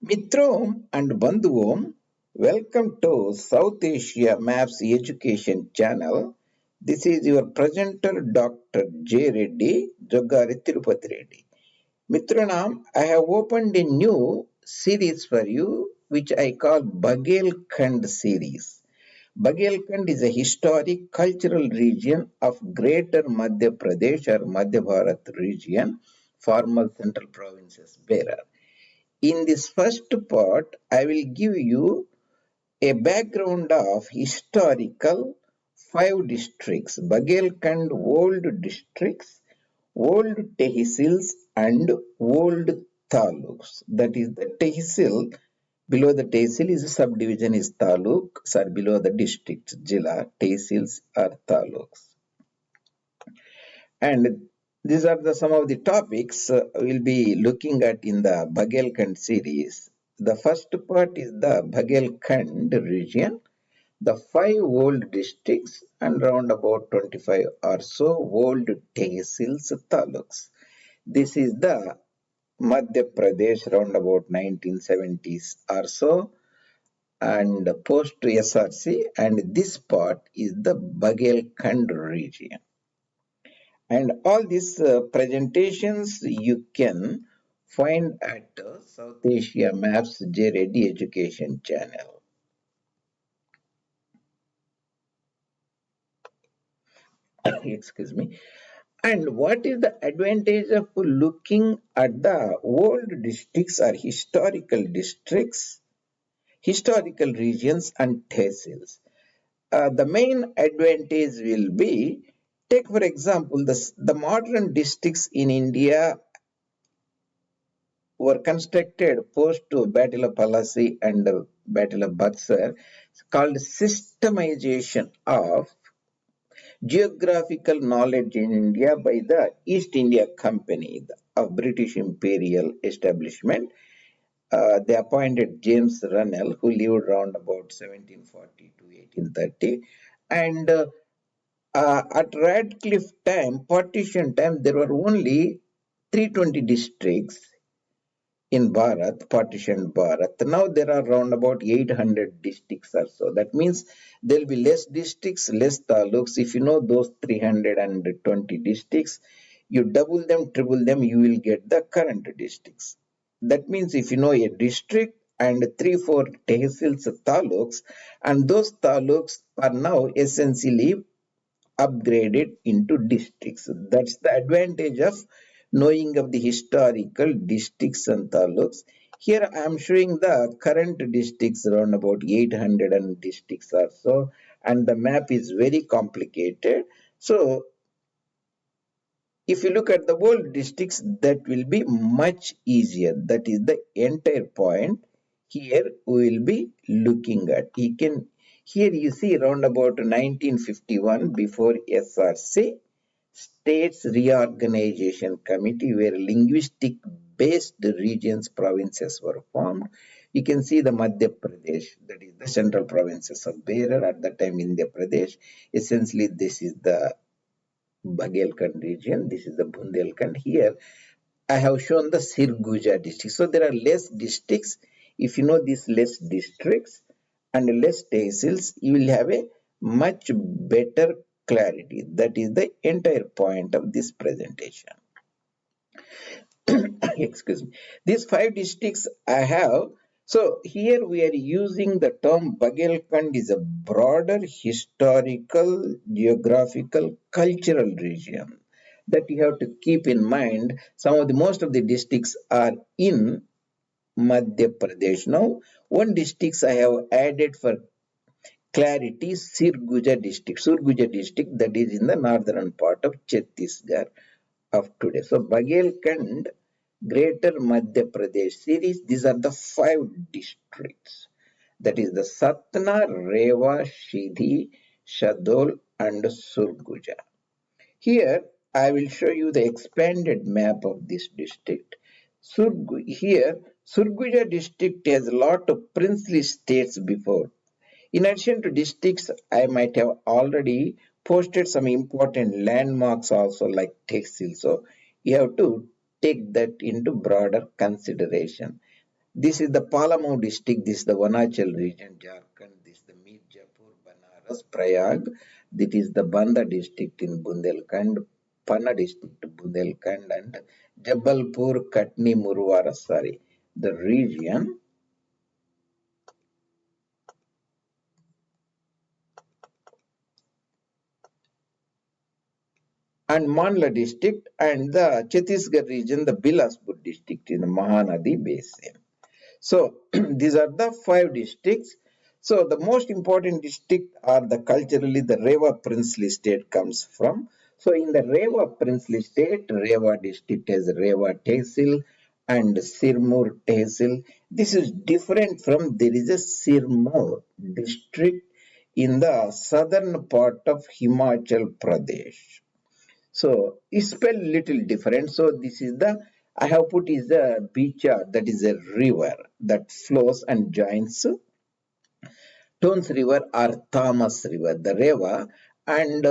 Mitrom and Bandhuvom, welcome to South Asia Maps Education channel. This is your presenter Dr. J. Reddy, Jogari Tirupati Reddy. Mitronam, I have opened a new series for you which I call Baghel Khand series. Baghel Khand is a historic cultural region of Greater Madhya Pradesh or Madhya Bharat region, former central provinces Beehar. In this first part, I will give you a background of historical five districts, Baghelkhand old districts, old Tehsils and old Taluks. That is the Tehsil. Below the Tehsil is a subdivision is Taluks or below the district, Jilla, Tehsils or Taluks. And these are some of the topics we'll be looking at in the Baghelkhand series. The first part is the Baghelkhand region, the five old districts and round about 25 or so old Tehsils taluks. This is the Madhya Pradesh round about 1970s or so and post SRC, and this part is the Baghelkhand region. And all these presentations you can find at South Asia Maps J. Reddy Education channel. Excuse me. And what is the advantage of looking at the old districts or historical regions and tehsils? The main advantage will be, take for example, the modern districts in India were constructed post to Battle of Palasi and Battle of Buxar, called systemization of geographical knowledge in India by the East India Company of British Imperial establishment. They appointed James Runnell, who lived around about 1740 to 1830, and at Radcliffe time, partition time, there were only 320 districts in Bharat, partitioned Bharat. Now there are around about 800 districts or so. That means there will be less districts, less taluks. If you know those 320 districts, you double them, triple them, you will get the current districts. That means if you know a district and 3-4 tehsils taluks, and those taluks are now essentially upgraded into districts. That's the advantage of knowing of the historical districts and taluks. Here I am showing the current districts, around about 800 and districts or so, and the map is very complicated. So if you look at the old districts, that will be much easier. That is the entire point here we will be looking at. Here you see around about 1951, before SRC, States Reorganization Committee, where linguistic based regions, provinces were formed. You can see the Madhya Pradesh, that is the central provinces of Beehar, at that time Vindhya Pradesh. Essentially, this is the Baghelkhand region, this is the Bundelkhand. Here I have shown the Surguja district. So there are less districts. If you know these less districts and less tehsils, you will have a much better clarity. That is the entire point of this presentation. Excuse me. These five districts I have. So here we are using the term Baghelkhand is a broader historical, geographical, cultural region that you have to keep in mind. Most of the districts are in Madhya Pradesh. Now, one district I have added for clarity, Surguja District. Surguja District, that is in the northern part of Chhattisgarh of today. So Baghelkhand, Greater Madhya Pradesh series, these are the five districts. That is the Satna, Rewa, Sidhi, Shahdol and Surguja. Here I will show you the expanded map of this district. Here Surguja district has a lot of princely states before. In addition to districts, I might have already posted some important landmarks also like Tehsil. So you have to take that into broader consideration. This is the Palamau district, this is the Vanachal region, Jharkhand, this is the Mirzapur, Banaras, Prayag, this is the Banda district in Bundelkhand, Panna district, Bundelkhand, and Jabalpur, Katni, Murwara, the region. And Mandla district, and the Chhattisgarh region, the Bilaspur district in the Mahanadi basin. So these are the 5 districts. So the most important district are the culturally the Rewa princely state comes from. So in the Rewa princely state, Rewa district has Rewa Tehsil and Sirmur Tehsil. This is different from there is a Sirmur district in the southern part of Himachal Pradesh. So it's spelled little different. So this is the I have put is the Bicha, that is a river that flows and joins Tons River or Thomas River, the Rewa, and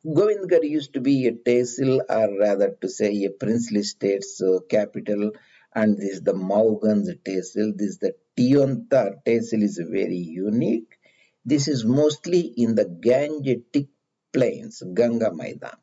Govindgarh used to be a tehsil, or rather to say a princely state's capital, and this is the Maugan's tehsil. This is the Tionta tehsil is very unique. This is mostly in the Gangetic plains, Ganga Maidan.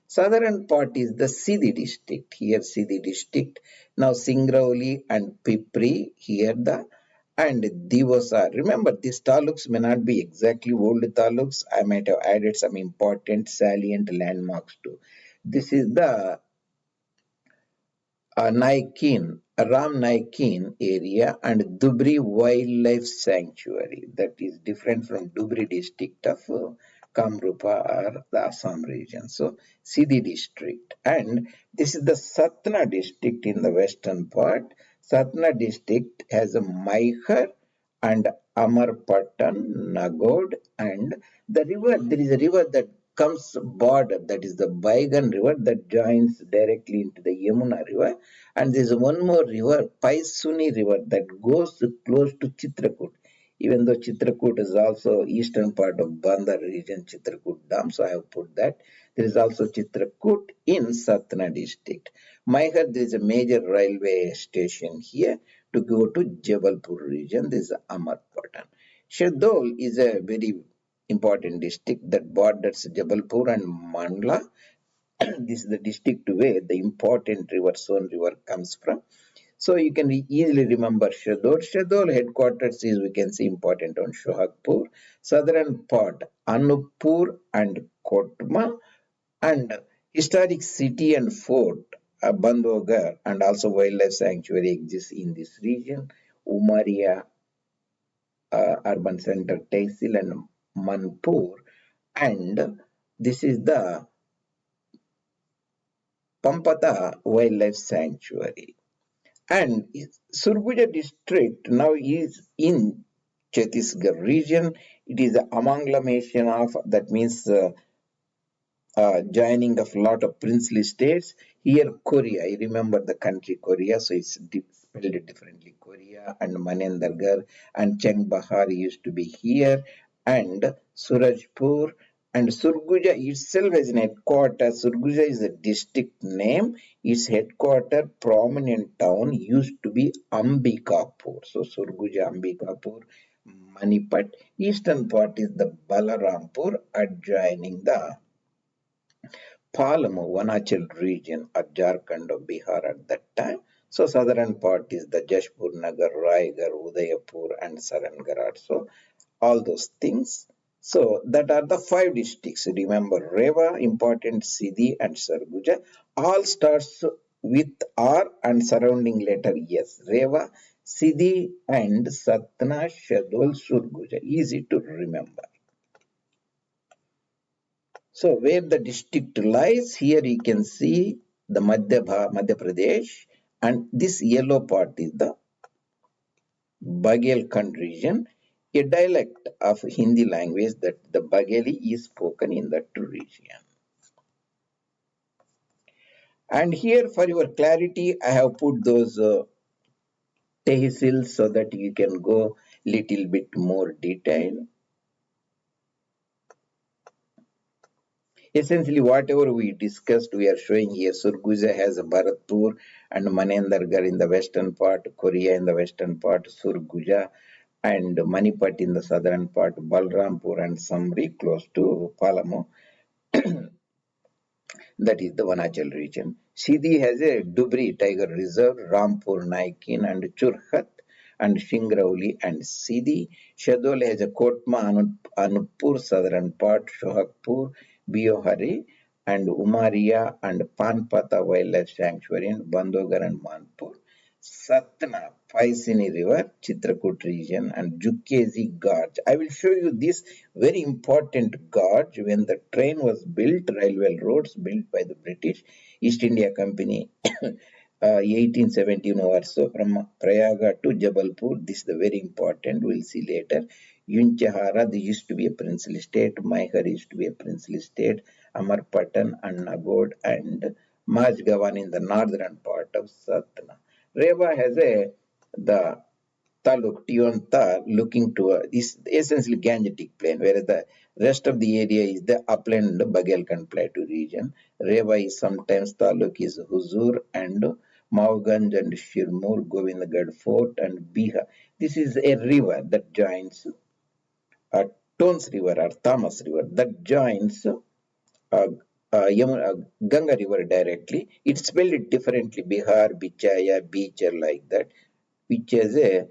Southern part is the Sidhi district. Here Sidhi district. Now Singrauli and Pipri. Here the and Divasa. Remember, these taluks may not be exactly old taluks. I might have added some important salient landmarks too. This is the Naikin, Ram Naikin area and Dubri Wildlife Sanctuary. That is different from Dubri district of Kamrupa or the Assam region. So, Sidhi district. And this is the Satna district in the western part. Satna district has a Maihar and Amarpatan, Nagod, and the river. There is a river that comes border, that is the Baigan river that joins directly into the Yamuna river, and there is one more river, Paisuni river, that goes close to Chitrakoot. Even though Chitrakoot is also eastern part of Bandar region, Chitrakoot Dam, so I have put that. There is also Chitrakoot in Satna district. Maihar, there is a major railway station here to go to Jabalpur region. This is Amarpatan. Shahdol is a very important district that borders Jabalpur and Mandla. This is the district where the important river, Son river, comes from. So you can easily remember Shahdol. Shahdol headquarters is, we can see, important on Sohagpur. Southern part, Anuppur and Kotma, and historic city and fort, Bandhavgarh, and also wildlife sanctuary exists in this region. Umaria, urban center, Tehsil and Manpur, and this is the Pampata Wildlife Sanctuary. And Surguja District now is in Chhattisgarh region. It is an amalgamation of, that means joining of a lot of princely states. Here, Korea, I remember the country Korea, so it's spelled differently. Korea and Manendragarh and Chengbahar used to be here, and Surajpur and Surguja itself as an headquarters. Surguja is a district name. Its headquarter, prominent town, used to be Ambikapur. So Surguja, Ambikapur, Manipat. Eastern part is the Balarampur adjoining the Palamau, Vanachal region of Jharkhand or Beehar at that time. So southern part is the Jashpur Nagar, Raigarh, Udayapur and Sarangarh. So all those things. So that are the 5 districts. Remember Rewa, important Sidhi and Surguja. All starts with R and surrounding letter S. Rewa, Sidhi and Satna, Shahdol, Surguja. Easy to remember. So where the district lies, here you can see the Madhya Pradesh, and this yellow part is the Baghel Khand region, a dialect of Hindi language that the Bagheli is spoken in that region. And here for your clarity, I have put those tehsils so that you can go little bit more detail. Essentially, whatever we discussed, we are showing here. Surguja has Bharatpur and Manendragarh in the western part, Korea in the western part, Surguja and Manipat in the southern part, Balrampur and Samri close to Palamu. That is the Vanachal region. Sidhi has a Dubri Tiger Reserve, Rampur Naikin and Churhat and Singrauli and Sidhi. Shahdol has a Kotma, Anuppur southern part, Sohagpur, Beohari and Umaria and Panpata Wildlife Sanctuary in Bandhavgarh and Manpur. Satna, Paisuni River, Chitrakoot region, and Jukehi Gorge. I will show you this very important gorge when the train was built, railway roads built by the British East India Company 1817 or so from Prayagraj to Jabalpur. This is the very important, we'll see later. Yunchahara, this used to be a princely state, Maihar used to be a princely state, Amarpatan and Nagod and Majgavan in the northern part of Satna. Rewa has the taluk, Tionta, looking to is essentially Gangetic plain, whereas the rest of the area is the upland Baghelkhand plateau region. Rewa is sometimes taluk is Huzur and Mauganj and Shirmur, Govindgarh Fort and Beehar. This is a river that joins Tons River or Tamas River that joins Ganga River directly. It's spelled differently, Bihar, Bichaya, Beecher like that, which has a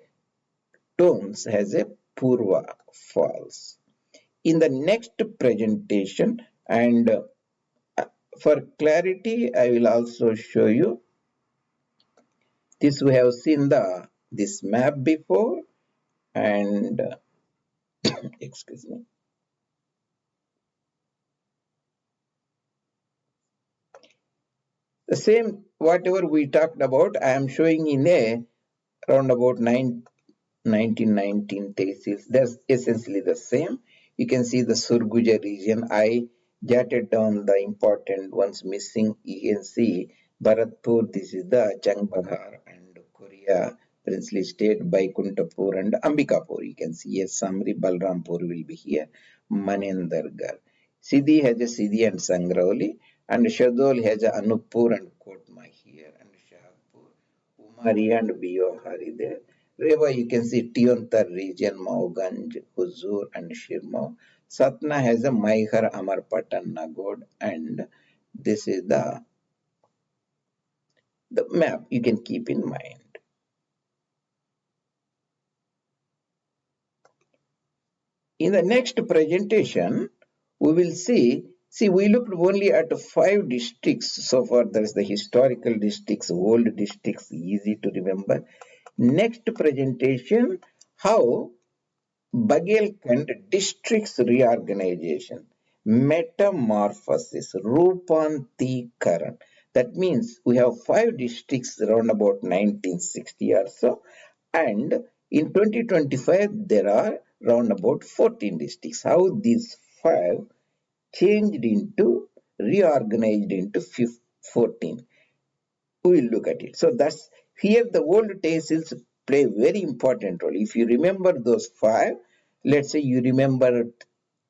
Tones has a Purva falls. In the next presentation, and for clarity, I will also show you this. We have seen this map before, and excuse me. The same whatever we talked about, I am showing in a around about 1919 Tehsils. That's essentially the same. You can see the Surguja region. I jotted down the important ones missing. You can see Bharatpur, this is the Changbahar and Korea, princely state, Baikuntapur and Ambikapur. You can see a summary. Balrampur will be here. Manendragarh. Sidhi has a Sidhi and Singrauli, and Shahdol has a Anuppur and Kotma here, and Shahdol, Umaria and Beohari there. Rewa, you can see Tiontar region, Mauganj, Huzur, and Shirmau. Satna has a Maihar, Amarpatan, Nagod, and this is the map you can keep in mind. In the next presentation, we will see, we looked only at 5 districts so far. There is the historical districts, old districts, easy to remember. Next presentation, how Baghel Khand districts reorganization, metamorphosis, Rupantikaran. That means we have 5 districts around about 1960 or so, and in 2025 there are around about 14 districts. How these 5 changed into, reorganized into 14. We will look at it. So that's here the old tehsils play very important role. If you remember those 5, let's say you remember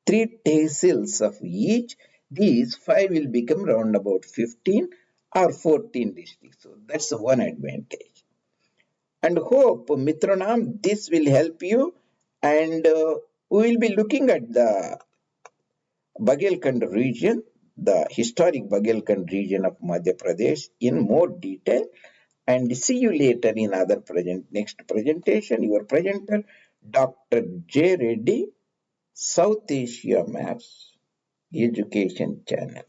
3 tehsils of each, these 5 will become round about 15 or 14 districts. So that's one advantage. And hope, Mitranam, this will help you, and we will be looking at the Baghelkhand region, the historic Baghelkhand region of Madhya Pradesh in more detail, and see you later in other next presentation. Your presenter, Dr. J. Reddy, South Asia Maps Education Channel.